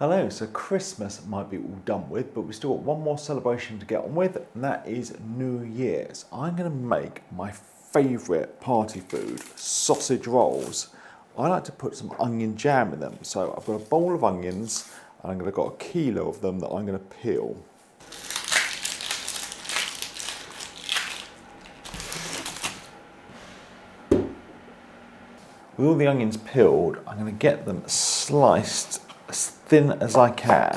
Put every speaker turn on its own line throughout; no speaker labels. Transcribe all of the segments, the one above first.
Hello, so Christmas might be all done with, but we've still got one more celebration to get on with, and that is New Year's. I'm going to make my favourite party food, sausage rolls. I like to put some onion jam in them, so I've got a bowl of onions, and I'm going to got a kilo of them that I'm going to peel. With all the onions peeled, I'm going to get them sliced as thin as I can.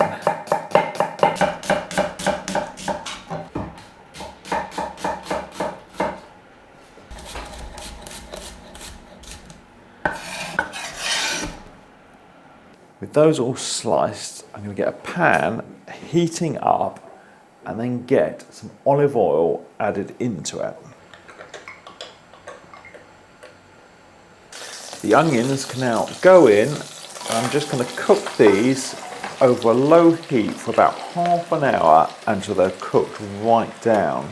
With those all sliced, I'm going to get a pan heating up and then get some olive oil added into it. The onions can now go in, and I'm just going to cook these over a low heat for about half an hour until they're cooked right down.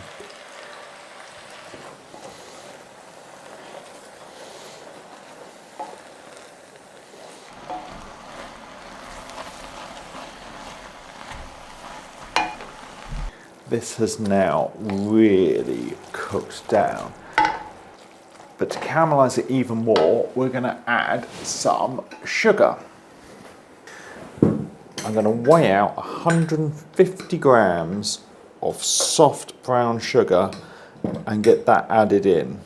This has now really cooked down. But to caramelise it even more, we're going to add some sugar. I'm going to weigh out 150 grams of soft brown sugar and get that added in.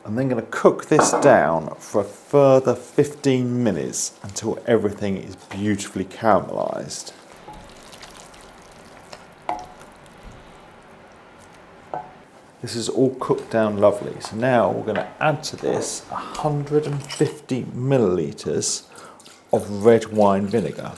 I'm then going to cook this down for a further 15 minutes until everything is beautifully caramelised. This is all cooked down lovely. So now we're going to add to this 150 millilitres of red wine vinegar.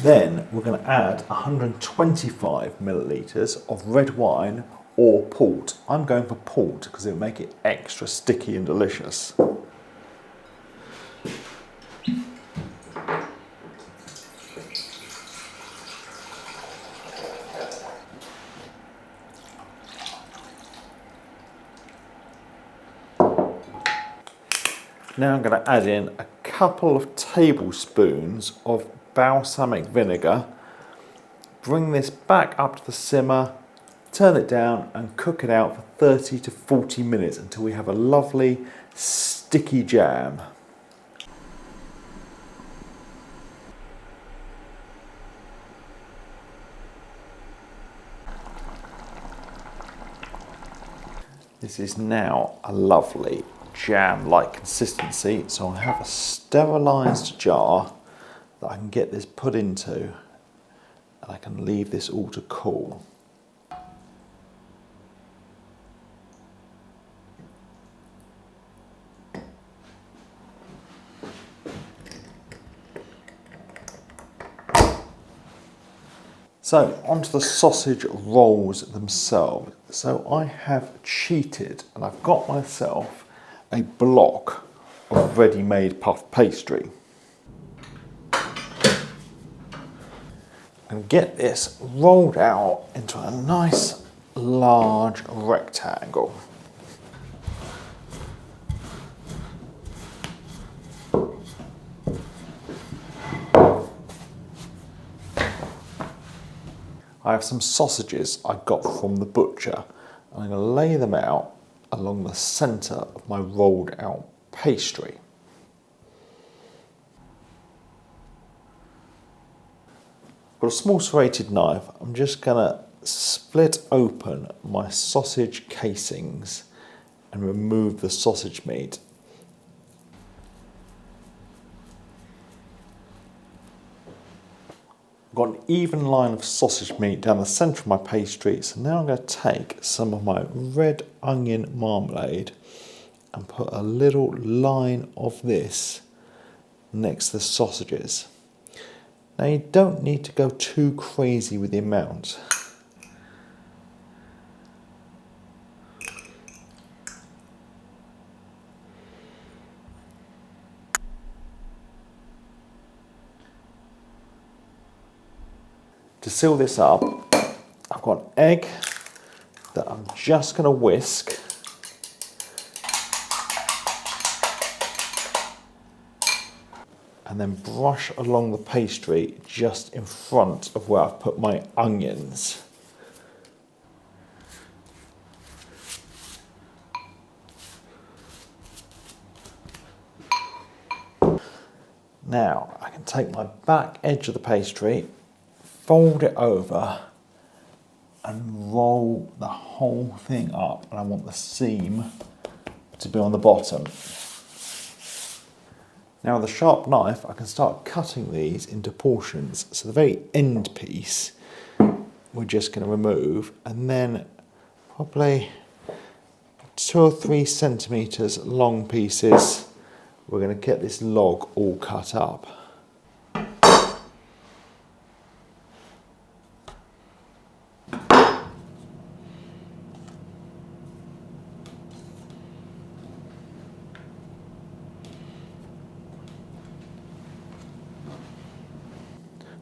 Then we're going to add 125 millilitres of red wine or port. I'm going for port because it'll make it extra sticky and delicious. Now I'm going to add in a couple of tablespoons of balsamic vinegar, bring this back up to the simmer, turn it down and cook it out for 30 to 40 minutes until we have a lovely sticky jam. This is now a lovely jam-like consistency, so I have a sterilised jar that I can get this put into, and I can leave this all to cool. So onto the sausage rolls themselves. So I have cheated and I've got myself a block of ready-made puff pastry. And get this rolled out into a nice large rectangle. I have some sausages I got from the butcher. I'm going to lay them out along the centre of my rolled out pastry. I've got a small serrated knife. I'm just going to split open my sausage casings and remove the sausage meat. I've got an even line of sausage meat down the centre of my pastry, so now I'm going to take some of my red onion marmalade and put a little line of this next to the sausages. Now you don't need to go too crazy with the amount. To seal this up, I've got an egg that I'm just going to whisk. And then brush along the pastry just in front of where I've put my onions. Now I can take my back edge of the pastry, fold it over and roll the whole thing up, and I want the seam to be on the bottom. Now with a sharp knife I can start cutting these into portions. So the very end piece we're just going to remove, and then probably 2 or 3 centimetres long pieces we're going to get this log all cut up.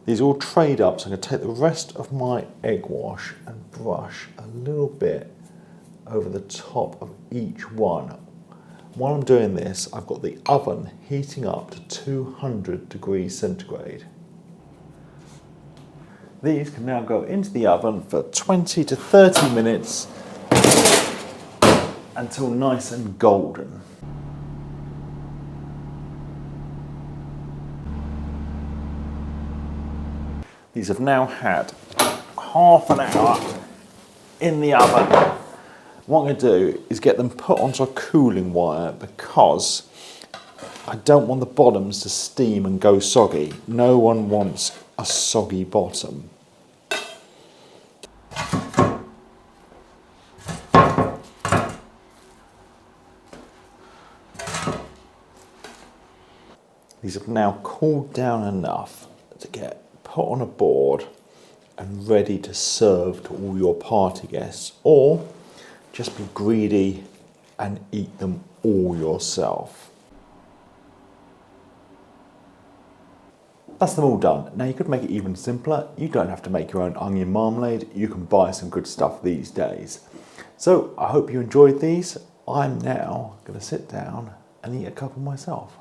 These all trade up, so I'm going to take the rest of my egg wash and brush a little bit over the top of each one. While I'm doing this, I've got the oven heating up to 200 degrees centigrade. These can now go into the oven for 20 to 30 minutes until nice and golden. These have now had half an hour in the oven. What I'm going to do is get them put onto a cooling wire, because I don't want the bottoms to steam and go soggy. No one wants a soggy bottom. These have now cooled down enough to get put on a board and ready to serve to all your party guests, or just be greedy and eat them all yourself. That's them all done. Now you could make it even simpler. You don't have to make your own onion marmalade. You can buy some good stuff these days. So I hope you enjoyed these. I'm now going to sit down and eat a couple myself.